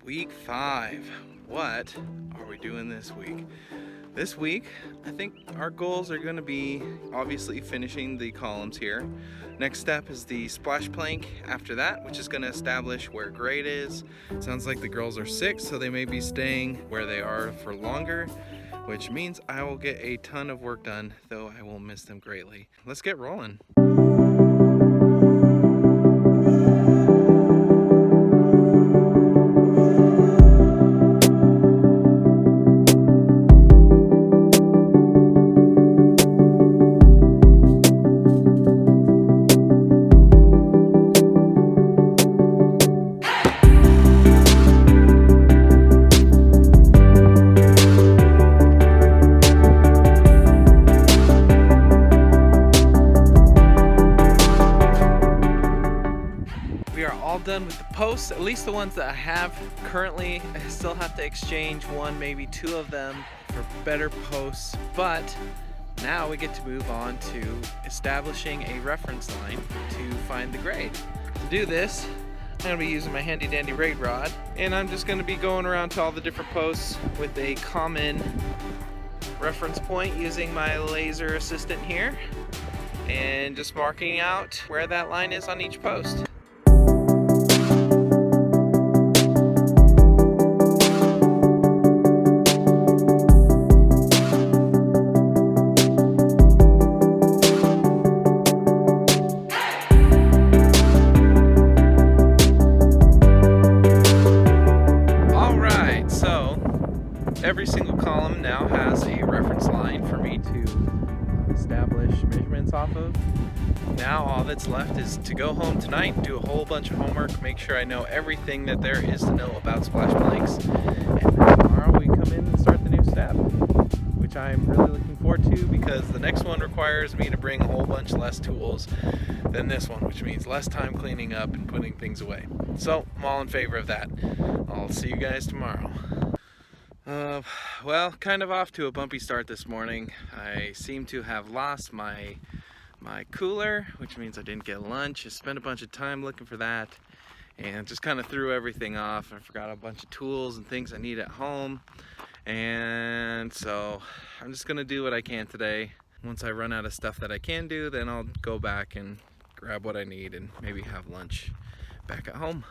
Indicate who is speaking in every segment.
Speaker 1: Week 5. What are we doing this week? This week, I think our goals are going to be obviously finishing the columns here. Next step is the splash plank after that, which is going to establish where grade is. Sounds like the girls are sick, so they may be staying where they are for longer, which means I will get a ton of work done, though I will miss them greatly. Let's get rolling. Done with the posts, at least the ones that I have currently. I still have to exchange one, maybe two of them for better posts, but now we get to move on to establishing a reference line to find the grade. To do this, I'm going to be using my handy dandy raid rod, and I'm just going to be going around to all the different posts with a common reference point using my laser assistant here and just marking out where that line is on each post. Every single column now has a reference line for me to establish measurements off of. Now all that's left is to go home tonight, do a whole bunch of homework, make sure I know everything that there is to know about splash planks, and then tomorrow we come in and start the new step, which I'm really looking forward to because the next one requires me to bring a whole bunch less tools than this one, which means less time cleaning up and putting things away. So I'm all in favor of that. I'll see you guys tomorrow. Well, kind of off to a bumpy start this morning. I seem to have lost my cooler, which means I didn't get lunch. I spent a bunch of time looking for that and just kind of threw everything off. I forgot a bunch of tools and things I need at home, and so I'm just gonna do what I can today. Once I run out of stuff that I can do, then I'll go back and grab what I need and maybe have lunch back at home.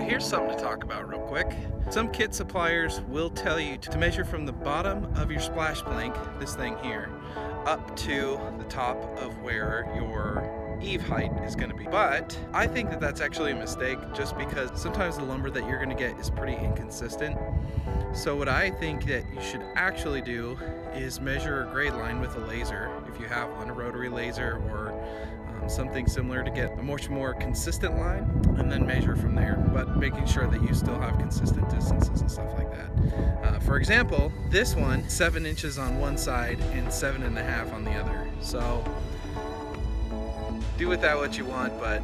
Speaker 1: Here's something to talk about real quick. Some kit suppliers will tell you to measure from the bottom of your splash plank, this thing here, up to the top of where your eave height is going to be. But I think that that's actually a mistake, just because sometimes the lumber that you're going to get is pretty inconsistent. So what I think that you should actually do is measure a grade line with a laser, if you have one, a rotary laser or something similar, to get a much more consistent line, and then measure from there, but making sure that you still have consistent distances and stuff like that. For example, this one, 7 inches on one side and 7.5 on the other. So do with that what you want, but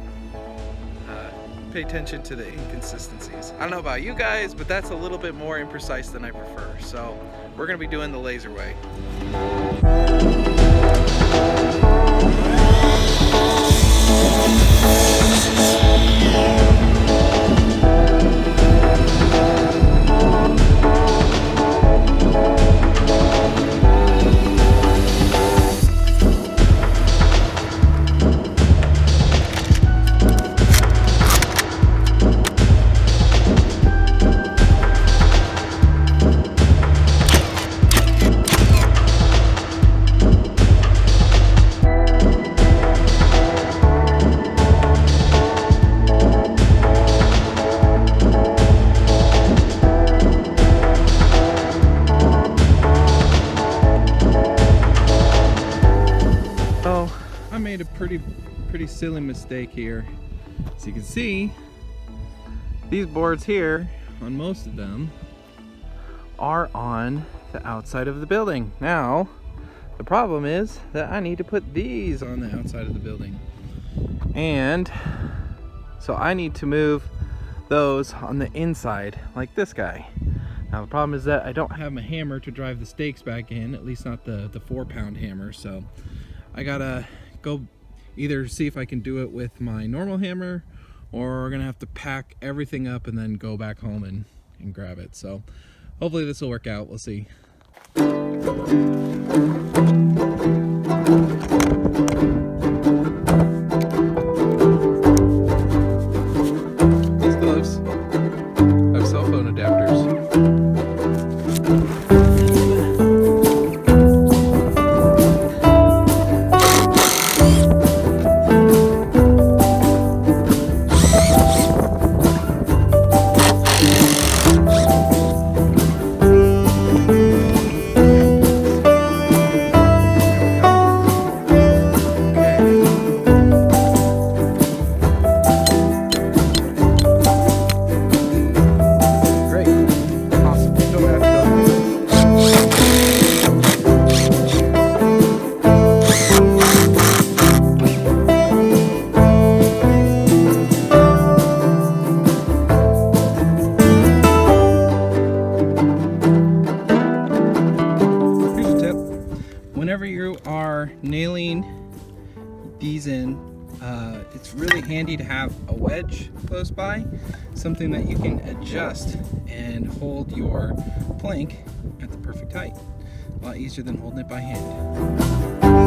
Speaker 1: pay attention to the inconsistencies. I don't know about you guys, but that's a little bit more imprecise than I prefer. So we're gonna be doing the laser way. Made a pretty silly mistake here. As you can see, these boards here, on most of them, are on the outside of the building. Now the problem is that I need to put these on the outside of the building, and so I need to move those on the inside like this guy. Now the problem is that I don't have my hammer to drive the stakes back in, at least not the 4-pound hammer, so I gotta go either see if I can do it with my normal hammer, or we're gonna have to pack everything up and then go back home and grab it. So hopefully this will work out, we'll see. These gloves have cell phone adapters. Whenever you are nailing these in, it's really handy to have a wedge close by, something that you can adjust and hold your plank at the perfect height. A lot easier than holding it by hand.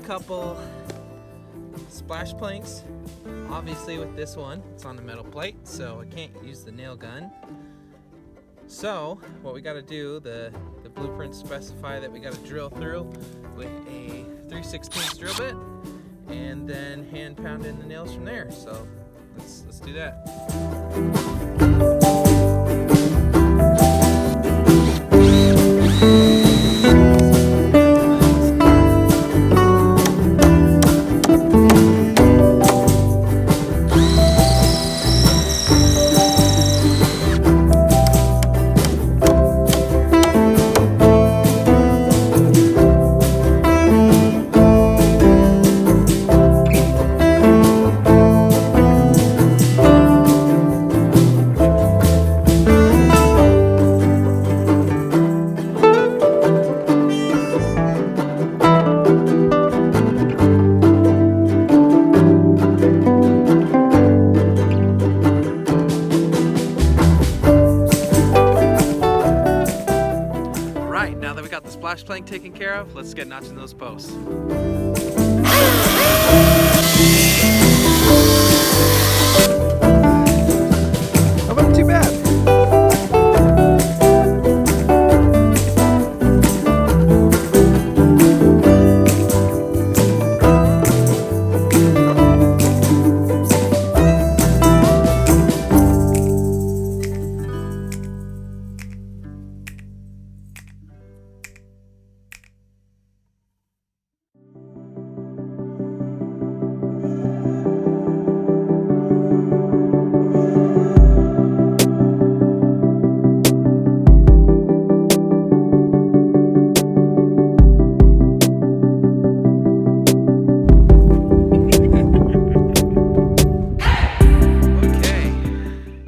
Speaker 1: Couple splash planks. Obviously with this one, it's on the metal plate, so I can't use the nail gun. So what we got to do, the blueprints specify that we got to drill through with a 3/16 drill bit and then hand pound in the nails from there. So let's do that. Splash plank taken care of, let's get notching those posts. That wasn't too bad.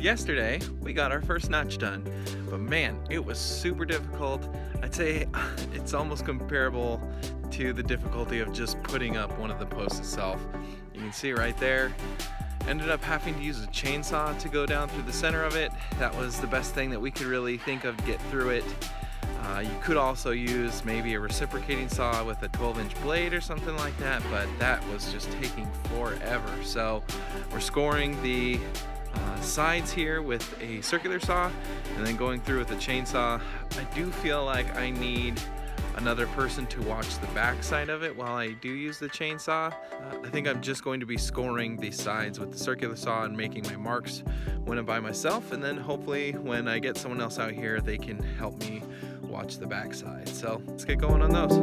Speaker 1: Yesterday we got our first notch done, but man, it was super difficult. I'd say it's almost comparable to the difficulty of just putting up one of the posts itself. You can see right there, ended up having to use a chainsaw to go down through the center of it. That was the best thing that we could really think of to get through it. You could also use maybe a reciprocating saw with a 12-inch blade or something like that, but that was just taking forever. So we're scoring the sides here with a circular saw and then going through with a chainsaw. I do feel like I need another person to watch the back side of it while I do use the chainsaw. I think I'm just going to be scoring the sides with the circular saw and making my marks when I'm by myself, and then hopefully when I get someone else out here they can help me watch the back side. So let's get going on those.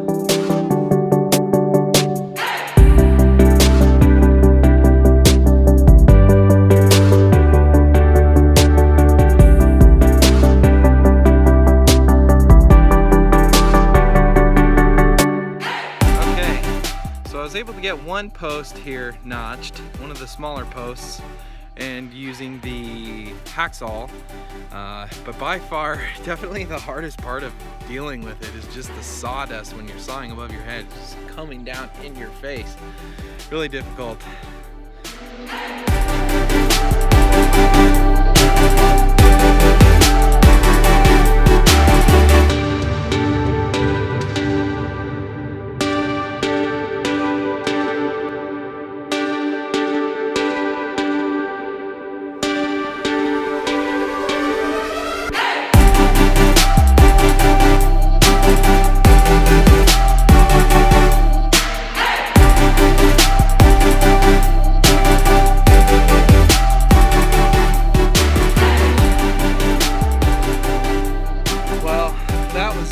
Speaker 1: get one post here notched, one of the smaller posts, and using the hacksaw, but by far definitely the hardest part of dealing with it is just the sawdust when you're sawing above your head, just coming down in your face. Really difficult.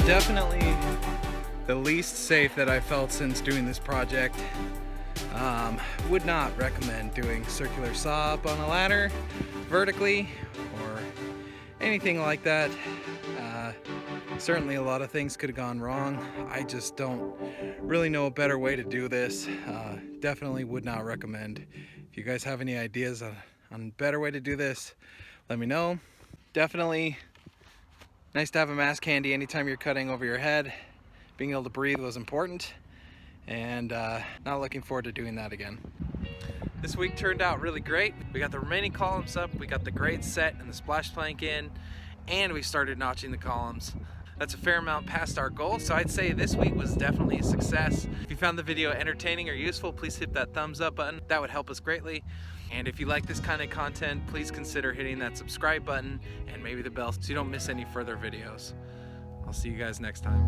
Speaker 1: Definitely the least safe that I felt since doing this project. Would not recommend doing circular saw up on a ladder vertically or anything like that. Certainly a lot of things could have gone wrong. I just don't really know a better way to do this. Definitely would not recommend. If you guys have any ideas on a better way to do this, let me know. Definitely nice to have a mask handy anytime you're cutting over your head. Being able to breathe was important, and not looking forward to doing that again. This week turned out really great. We got the remaining columns up, we got the grade set and the splash plank in, and we started notching the columns. That's a fair amount past our goal, so I'd say this week was definitely a success. If you found the video entertaining or useful, please hit that thumbs up button. That would help us greatly. And if you like this kind of content, please consider hitting that subscribe button and maybe the bell so you don't miss any further videos. I'll see you guys next time.